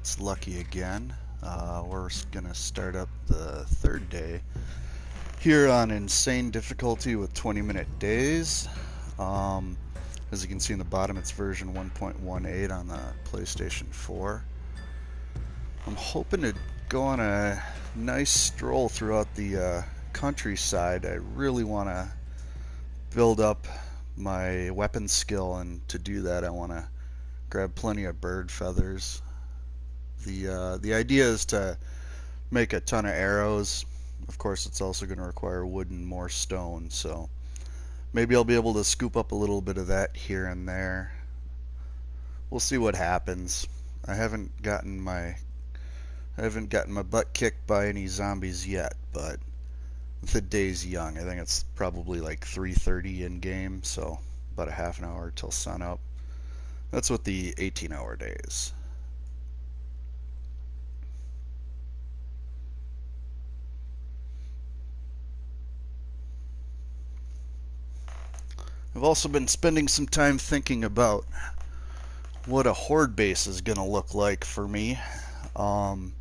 it's lucky again. We're gonna start up the third day here on insane difficulty with 20-minute days. Um, as you can see in the bottom, it's version 1.18 on the PlayStation 4. I'm hoping to go on a nice stroll throughout the countryside. I really want to build up my weapon skill, and to do that, I want to grab plenty of bird feathers. The idea is to make a ton of arrows. Of course, it's also going to require wood and more stone, so maybe I'll be able to scoop up a little bit of that here and there. We'll see what happens. I haven't gotten my butt kicked by any zombies yet, but the day's young. I think it's probably like 3:30 in game, so about a half an hour till sunup. That's what the 18-hour day is. I've also been spending some time thinking about what a horde base is going to look like for me. Um,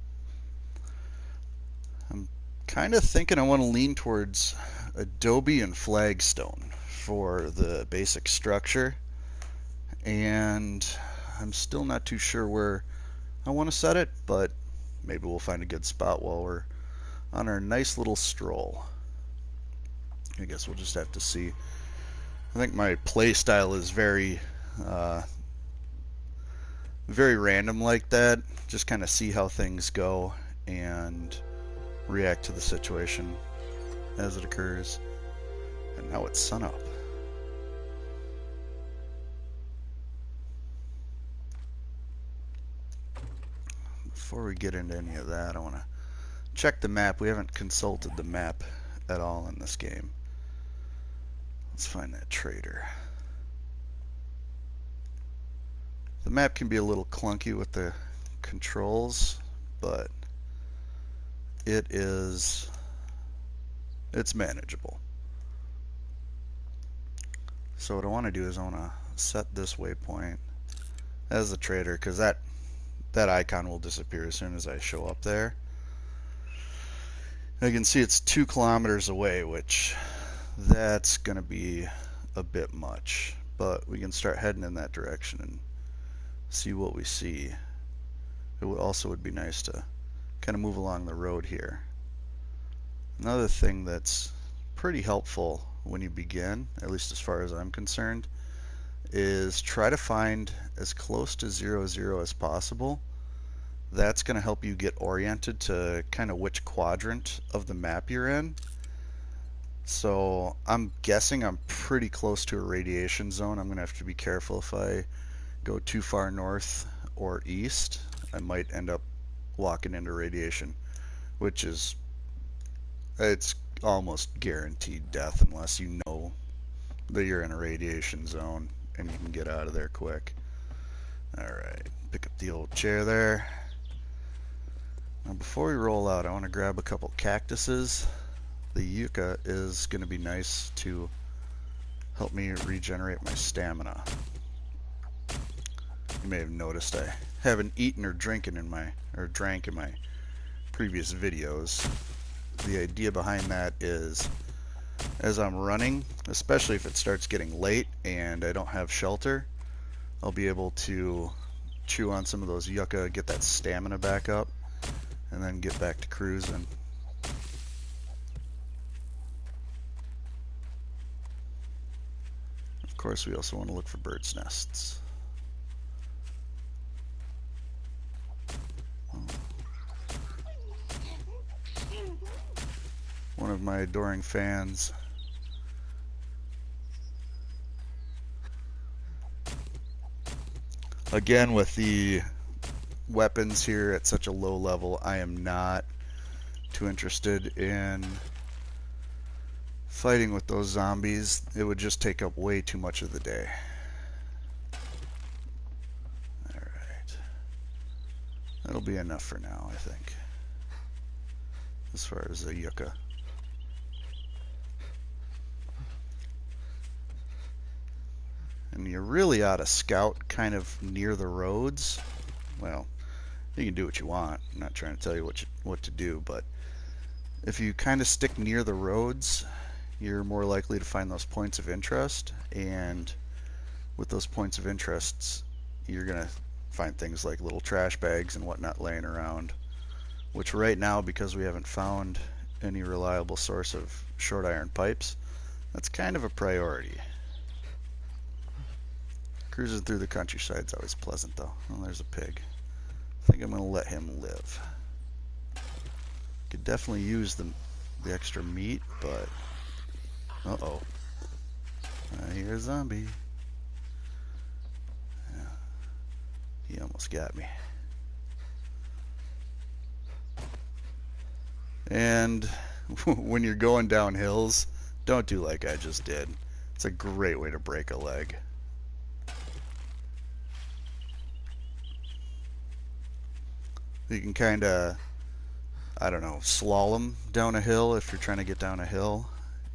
I'm kind of thinking I want to lean towards adobe and flagstone for the basic structure, and I'm still not too sure where I want to set it, but maybe we'll find a good spot while we're on our nice little stroll. I guess we'll just have to see. I think my play style is very very random like that. Just kind of see how things go and react to the situation as it occurs. And now it's sunup. Before we get into any of that, I want to check the map. We haven't consulted the map at all in this game. Let's find that trader. The map can be a little clunky with the controls, but it's manageable. So what I want to do is I want to set this waypoint as the trader, because that icon will disappear as soon as I show up there. I can see it's 2 kilometers away, which that's going to be a bit much, but we can start heading in that direction and see what we see. It would be nice to kind of move along the road here. Another thing that's pretty helpful when you begin, at least as far as I'm concerned, is try to find as close to 0-0 as possible. That's going to help you get oriented to kind of which quadrant of the map you're in. So I'm guessing I'm pretty close to a radiation zone. I'm going to have to be careful if I go too far north or east. I might end up walking into radiation, which is, it's almost guaranteed death unless you know that you're in a radiation zone and you can get out of there quick. Alright, pick up the old chair there. Now before we roll out, I want to grab a couple cactuses. The yucca is going to be nice to help me regenerate my stamina. You may have noticed I haven't eaten or drank in my previous videos. The idea behind that is, as I'm running, especially if it starts getting late and I don't have shelter, I'll be able to chew on some of those yucca, get that stamina back up, and then get back to cruising. Of course, we also want to look for birds' nests. One of my adoring fans. Again, with the weapons here at such a low level, I am not too interested in fighting with those zombies. It would just take up way too much of the day. Alright. That'll be enough for now, I think, as far as the yucca. And you really ought to scout kind of near the roads. Well, You can do what you want. I'm not trying to tell you what to do, but if you kind of stick near the roads, you're more likely to find those points of interest, and with those points of interests, you're going to find things like little trash bags and whatnot laying around, which right now, because we haven't found any reliable source of short iron pipes, that's kind of a priority. Cruising through the countryside is always pleasant, though. Oh, there's a pig. I think I'm going to let him live. Could definitely use the extra meat, but... Uh-oh. I hear a zombie. Yeah. He almost got me. And when you're going down hills, don't do like I just did. It's a great way to break a leg. You can kind of, I don't know, slalom down a hill if you're trying to get down a hill.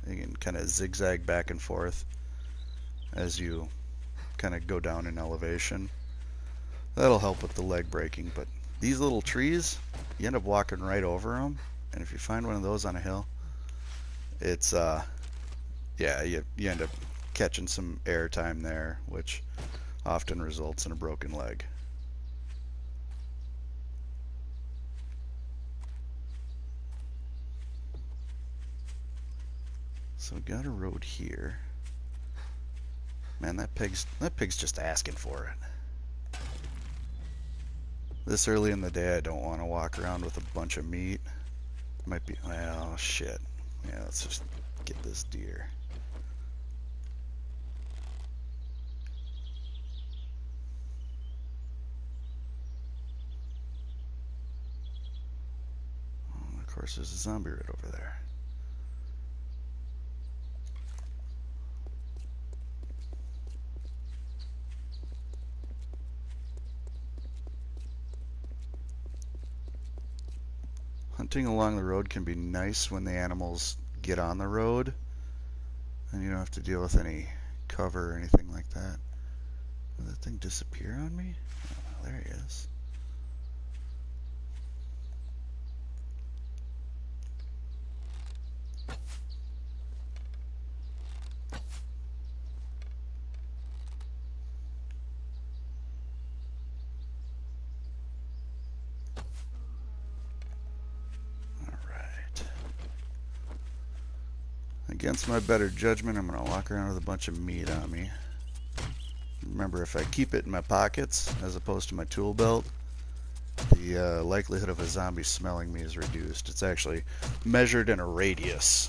You can kind of zigzag back and forth as you kind of go down in elevation. That'll help with the leg breaking, but these little trees, you end up walking right over them, and if you find one of those on a hill, it's, yeah, you end up catching some air time there, which often results in a broken leg. So we got a road here. Man, that pig's just asking for it. This early in the day, I don't want to walk around with a bunch of meat. Might be, well, shit. Yeah, let's just get this deer. Oh, of course, there's a zombie right over there. Hunting along the road can be nice when the animals get on the road, and you don't have to deal with any cover or anything like that. Did that thing disappear on me? Oh, there he is. Against my better judgment, I'm going to walk around with a bunch of meat on me. Remember, if I keep it in my pockets as opposed to my tool belt, the likelihood of a zombie smelling me is reduced. It's actually measured in a radius.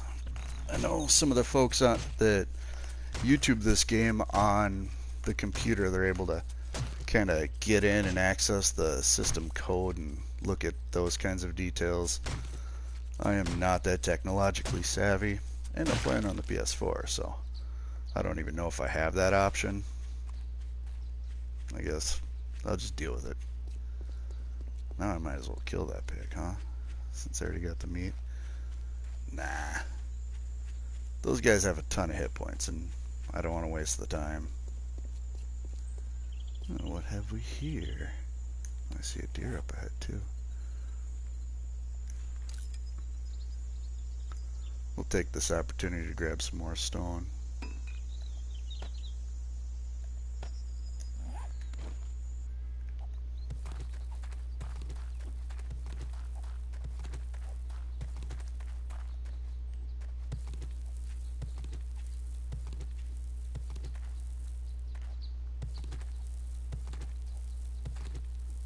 I know some of the folks that YouTube this game on the computer, they're able to kind of get in and access the system code and look at those kinds of details. I am not that technologically savvy. And I'm playing on the PS4, so I don't even know if I have that option. I guess I'll just deal with it. Now I might as well kill that pig, huh? Since I already got the meat. Nah. Those guys have a ton of hit points, and I don't want to waste the time. Oh, what have we here? I see a deer up ahead, too. We'll take this opportunity to grab some more stone.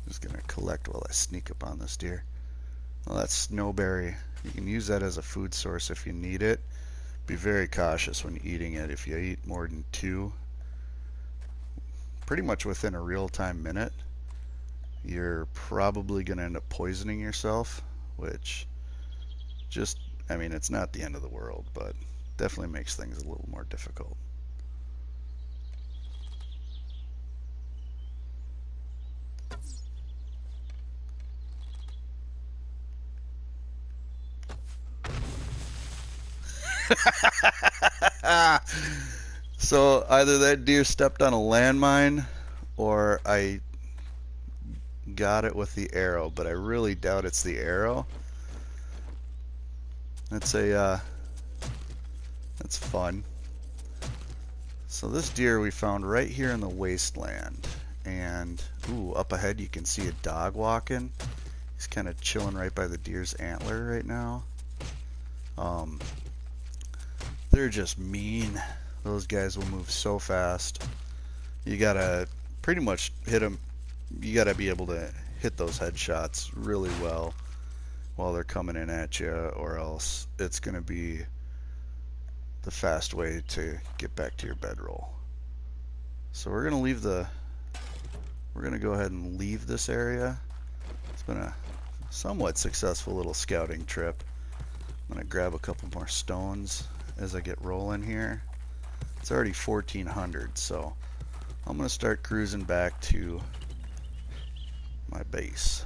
Just gonna collect while I sneak up on this deer. Well, that's snowberry. You can use that as a food source if you need it. Be very cautious when eating it. If you eat more than 2, pretty much within a real-time minute, you're probably going to end up poisoning yourself, which just, I mean, it's not the end of the world, but definitely makes things a little more difficult. So either that deer stepped on a landmine or I got it with the arrow, but I really doubt it's the arrow. That's fun. So this deer we found right here in the wasteland, and ooh, up ahead you can see a dog walking. He's kind of chilling right by the deer's antler right now. They're just mean. Those guys will move so fast. You gotta pretty much hit them. You gotta be able to hit those headshots really well while they're coming in at you, or else it's gonna be the fast way to get back to your bedroll. So we're gonna go ahead and leave this area. It's been a somewhat successful little scouting trip. I'm gonna grab a couple more stones as I get rolling here. It's already 1400, so I'm gonna start cruising back to my base.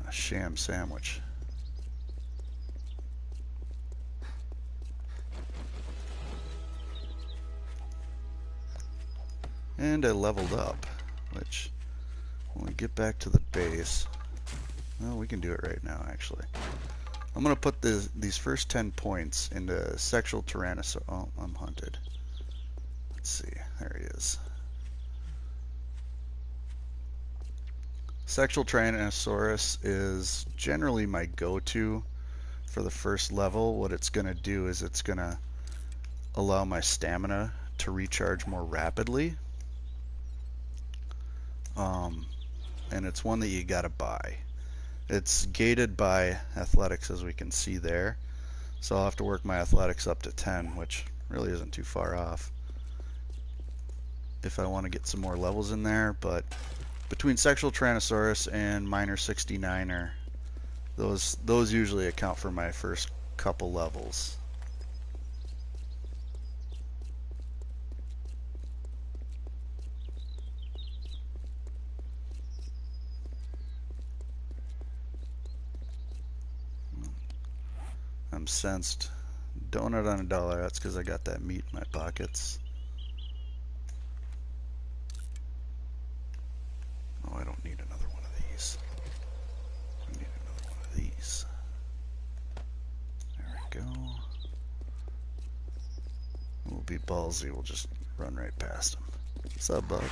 A sham sandwich. And I leveled up, which when we get back to the base, well, we can do it right now actually. I'm going to put these first 10 points into sexual tyrannosaurus. Oh, I'm hunted. Let's see, there he is. Sexual tyrannosaurus is generally my go-to for the first level. What it's going to do is it's going to allow my stamina to recharge more rapidly. And it's one that you gotta buy. It's gated by athletics, as we can see there, so I'll have to work my athletics up to 10, which really isn't too far off if I want to get some more levels in there. But between sexual tyrannosaurus and minor 69er, those usually account for my first couple levels. I'm sensed. Donut on $1. That's because I got that meat in my pockets. Oh, I don't need another one of these. I need another one of these. There we go. We'll be ballsy. We'll just run right past him. What's up, bud?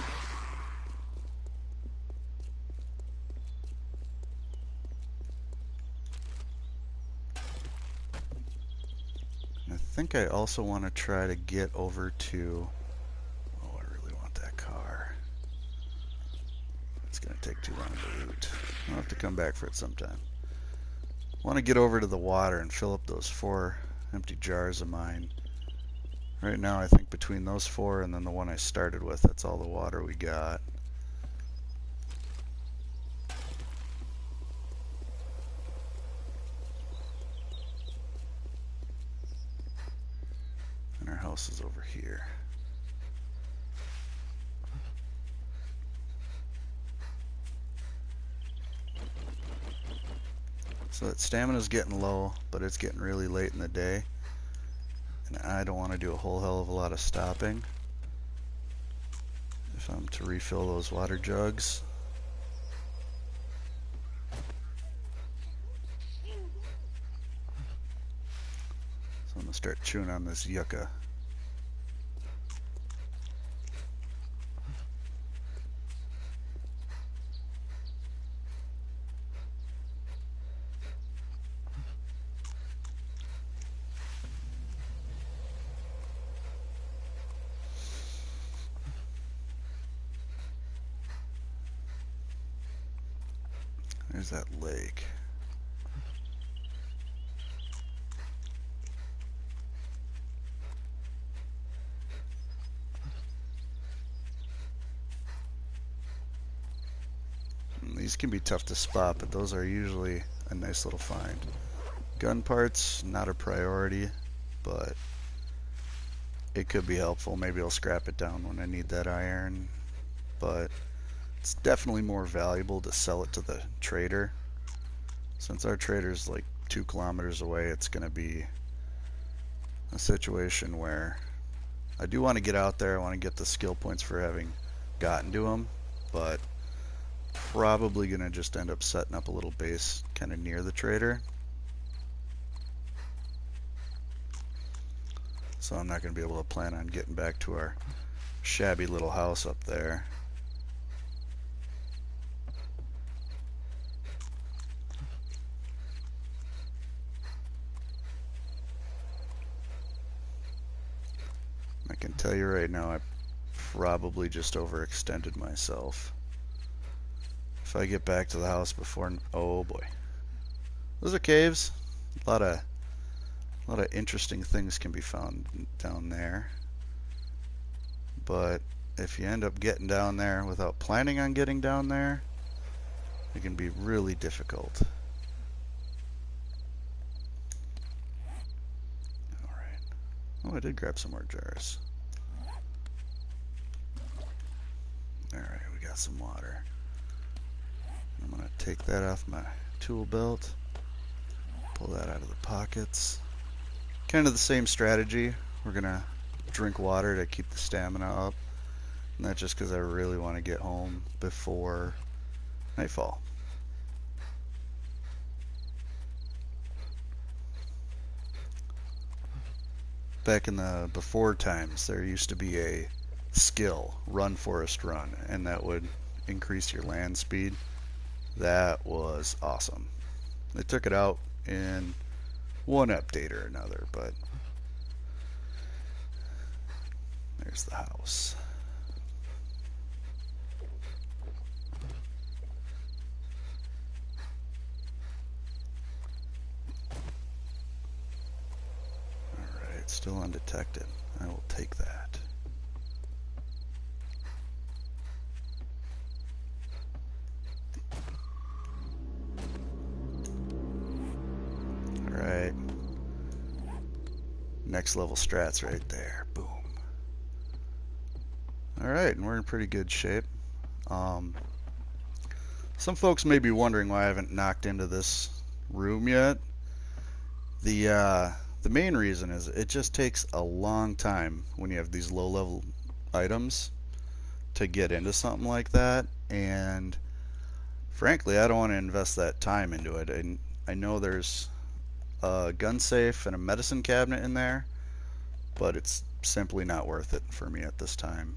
I think I also want to try to get over to... Oh, I really want that car. It's going to take too long to loot. I'll have to come back for it sometime. I want to get over to the water and fill up those 4 empty jars of mine. Right now, I think between those 4 and then the one I started with, that's all the water we got. And our house is over here. So that stamina's getting low, but it's getting really late in the day. And I don't want to do a whole hell of a lot of stopping if I'm to refill those water jugs. So I'm going to start chewing on this yucca. There's that lake. And these can be tough to spot, but those are usually a nice little find. Gun parts, not a priority, but it could be helpful. Maybe I'll scrap it down when I need that iron, but it's definitely more valuable to sell it to the trader. Since our trader's like 2 kilometers away, it's going to be a situation where I do want to get out there. I want to get the skill points for having gotten to him, but probably gonna just end up setting up a little base kind of near the trader. So I'm not gonna be able to plan on getting back to our shabby little house up there. I can tell you right now, I probably just overextended myself. If I get back to the house before, oh boy, those are caves. A lot of interesting things can be found down there. But if you end up getting down there without planning on getting down there, it can be really difficult. Alright. Oh, I did grab some more jars. Alright, we got some water. I'm going to take that off my tool belt. Pull that out of the pockets. Kind of the same strategy. We're going to drink water to keep the stamina up. And that's just because I really want to get home before nightfall. Back in the before times, there used to be a skill, run forest run, and that would increase your land speed. That was awesome. They took it out in one update or another, but there's the house. Alright, still undetected. I will take that. Alright. Next level strats right there. Boom. Alright, and we're in pretty good shape. Some folks may be wondering why I haven't knocked into this room yet. The main reason is it just takes a long time when you have these low level items to get into something like that, and frankly I don't want to invest that time into it. And I know there's a gun safe and a medicine cabinet in there, but it's simply not worth it for me at this time.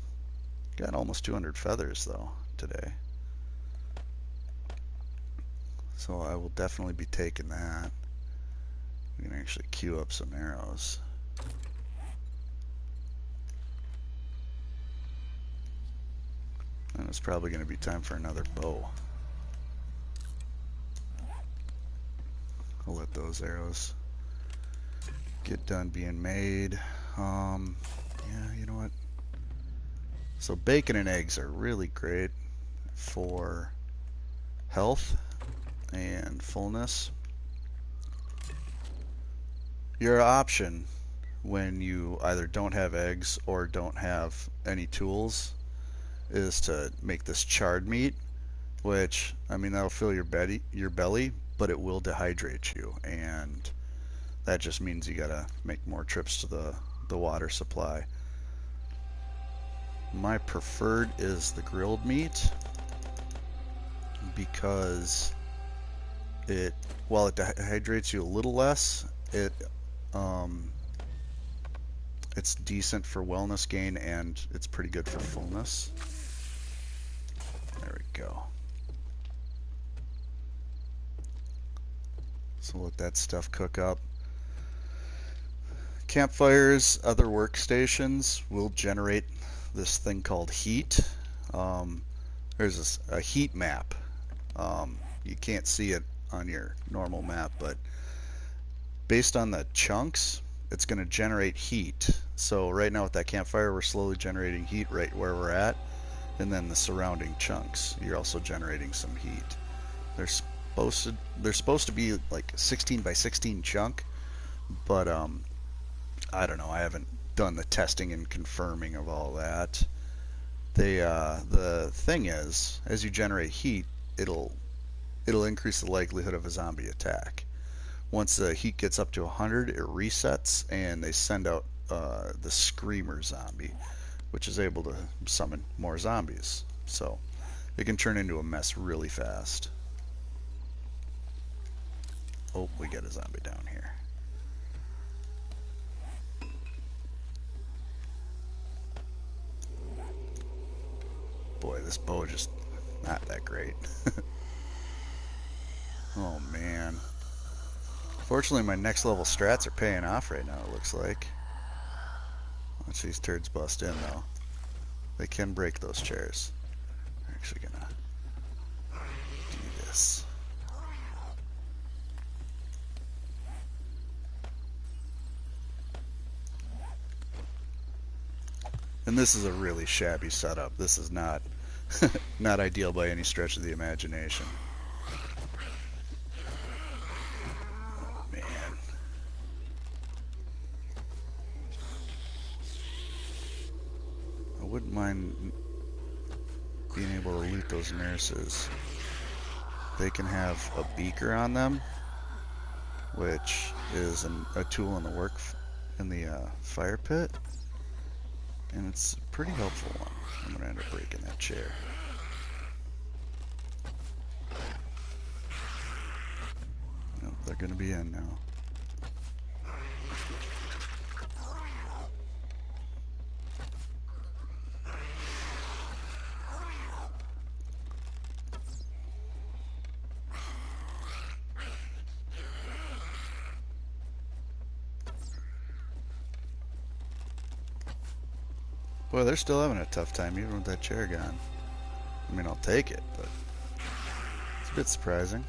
Got almost 200 feathers though today, so I will definitely be taking that. We can actually queue up some arrows. And it's probably going to be time for another bow. I'll let those arrows get done being made. Yeah, you know what? So bacon and eggs are really great for health and fullness. Your option when you either don't have eggs or don't have any tools is to make this charred meat, which, I mean, that'll fill your belly, but it will dehydrate you, and that just means you gotta make more trips to the water supply. My preferred is the grilled meat because while it dehydrates you a little less, it's decent for wellness gain, and it's pretty good for fullness. There we go. So let that stuff cook up. Campfires, other workstations will generate this thing called heat. There's a heat map. You can't see it on your normal map, but based on the chunks, it's going to generate heat. So right now with that campfire, we're slowly generating heat right where we're at, and then the surrounding chunks, you're also generating some heat. They're supposed to be like 16 by 16 chunk, but I don't know. I haven't done the testing and confirming of all that. The thing is, as you generate heat, it'll increase the likelihood of a zombie attack. Once the heat gets up to 100, it resets, and they send out the screamer zombie, which is able to summon more zombies. So it can turn into a mess really fast. Oh, we got a zombie down here. Boy, this bow just not that great. Oh man. Fortunately, my next level strats are paying off right now, it looks like. Watch these turds bust in, though. They can break those chairs. We're actually gonna do this. And this is a really shabby setup. This is not not ideal by any stretch of the imagination. Oh, man. I wouldn't mind being able to loot those nurses. They can have a beaker on them, which is a tool in the fire pit, and it's a pretty helpful one. I'm gonna end up breaking that chair. Nope, they're gonna be in now. Boy, they're still having a tough time even with that chair gone. I mean, I'll take it, but it's a bit surprising.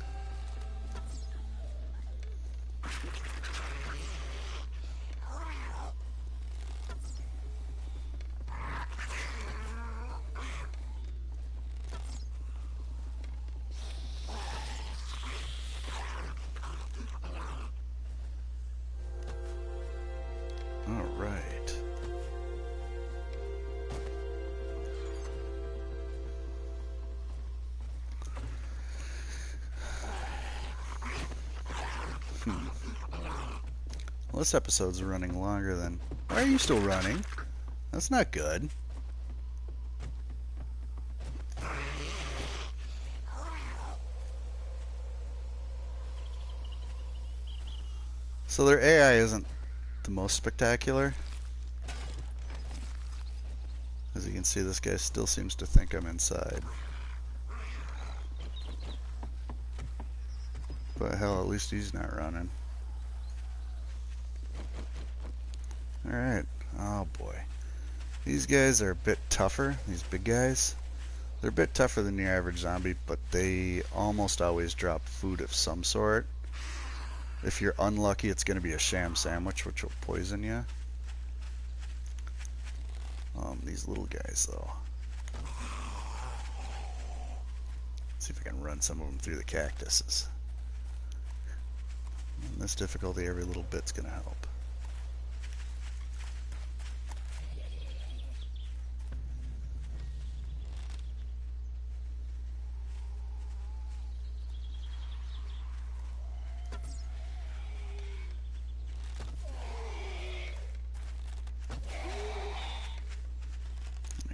All right. Well, this episode's running longer than... Why are you still running? That's not good. So their AI isn't the most spectacular. As you can see, this guy still seems to think I'm inside. But hell, at least he's not running. Alright. Oh boy. These guys are a bit tougher, these big guys. They're a bit tougher than your average zombie, but they almost always drop food of some sort. If you're unlucky, it's going to be a sham sandwich, which will poison you. These little guys, though. Let's see if I can run some of them through the cactuses. In this difficulty, every little bit's going to help.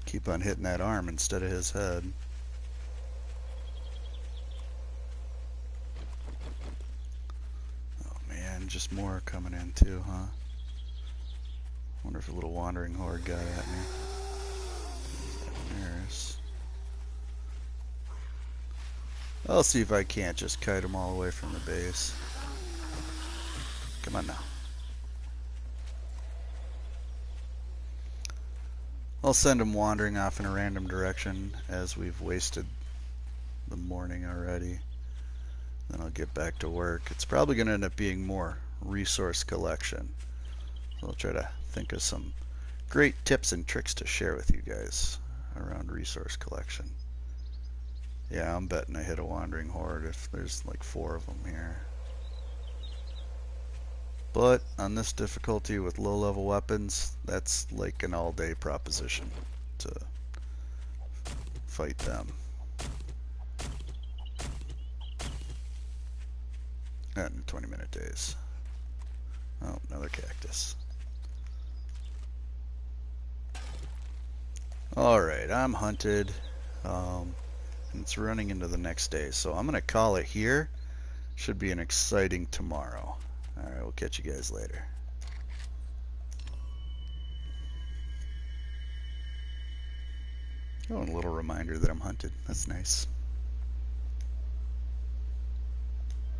Keep on hitting that arm instead of his head. Oh man, just more coming in too, huh? Wonder if a little wandering horde got at me. There's... I'll see if I can't just kite them all away from the base. Come on now. I'll send them wandering off in a random direction as we've wasted the morning already. Then I'll get back to work. It's probably going to end up being more resource collection. So I'll try to think of some great tips and tricks to share with you guys around resource collection. Yeah, I'm betting I hit a wandering horde if there's like 4 of them here. But on this difficulty with low-level weapons, that's like an all-day proposition to fight them. Not in 20-minute days. Oh, another cactus. Alright, I'm hunted. and it's running into the next day. So I'm going to call it here. Should be an exciting tomorrow. All right, we'll catch you guys later. Oh, and a little reminder that I'm hunted. That's nice.